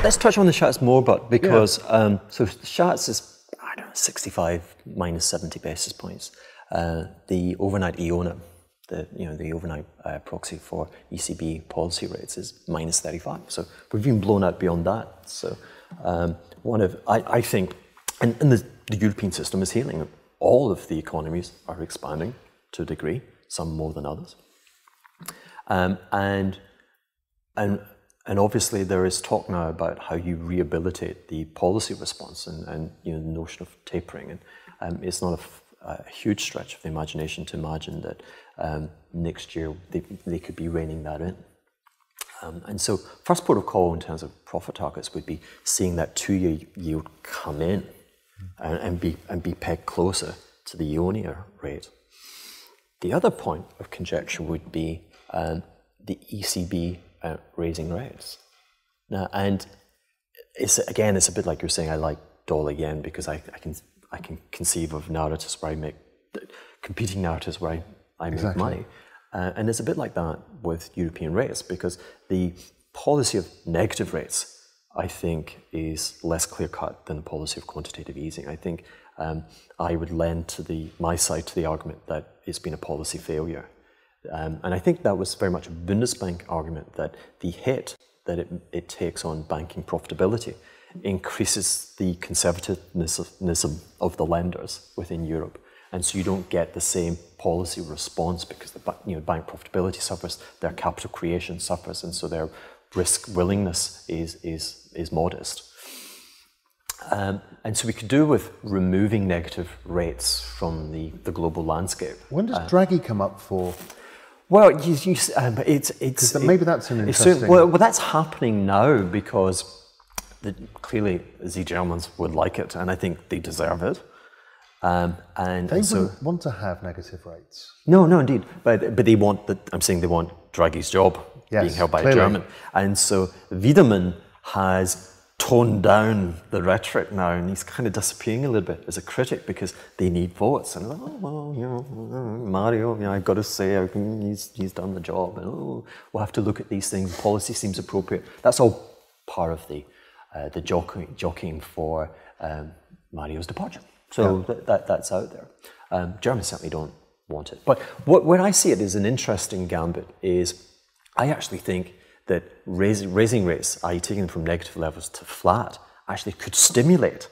let's touch on the Schatz more, but because so the Schatz is, I don't know, 65 minus 70 basis points. The overnight EONA, the overnight proxy for ECB policy rates is minus 35. So we've been blown out beyond that. So I think, and the European system is healing. All of the economies are expanding to a degree, some more than others. And obviously there is talk now about how you rehabilitate the policy response and the notion of tapering. And it's not a huge stretch of the imagination to imagine that next year they could be reining that in. And so first port of call in terms of profit targets would be seeing that 2-year yield come in and be pegged closer to the EONIA rate. The other point of conjecture would be the ECB raising rates. Now, and it's a bit like you're saying, I like dollar yen because I can conceive of narratives where I make competing narratives where I make money. And it's a bit like that with European rates, because the policy of negative rates, I think, is less clear-cut than the policy of quantitative easing. I think I would lend to my side to the argument that it's been a policy failure. And I think that was very much a Bundesbank argument, that the hit that it takes on banking profitability increases the conservativeness of the lenders within Europe. And so you don't get the same policy response because the bank profitability suffers, their capital creation suffers, and so their risk willingness is modest. And so we could do with removing negative rates from the global landscape. When does Draghi come up for? Well, maybe that's an interesting. Well, that's happening now because clearly the Germans would like it, and I think they deserve it. And they wouldn't want to have negative rates. No, indeed. But they want I'm saying they want Draghi's job being held by a German. And so Wiedemann has toned down the rhetoric now, and he's kind of disappearing a little bit as a critic because they need votes. And Mario, I've got to say, he's done the job. And we'll have to look at these things. Policy seems appropriate. That's all part of the jockeying for Mario's departure. So that's out there. Germans certainly don't want it. But where I see it as an interesting gambit is I actually think that raising rates, i.e. taking them from negative levels to flat, actually could stimulate.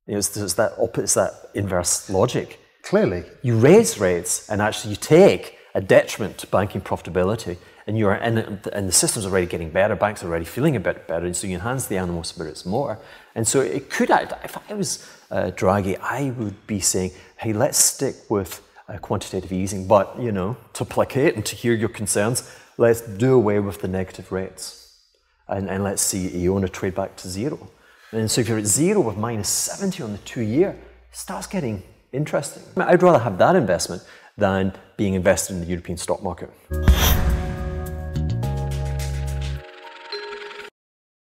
It's that inverse logic. Clearly. You raise rates and actually you take a detriment to banking profitability, and the system's already getting better, banks are already feeling a bit better, and so you enhance the animal spirits more. And so it could, if I was Draghi, I would be saying, hey, let's stick with quantitative easing, but, to placate and to hear your concerns, let's do away with the negative rates. And let's see EONA trade back to zero. And so if you're at zero with minus 70 on the 2-year, it starts getting interesting. I'd rather have that investment than being invested in the European stock market.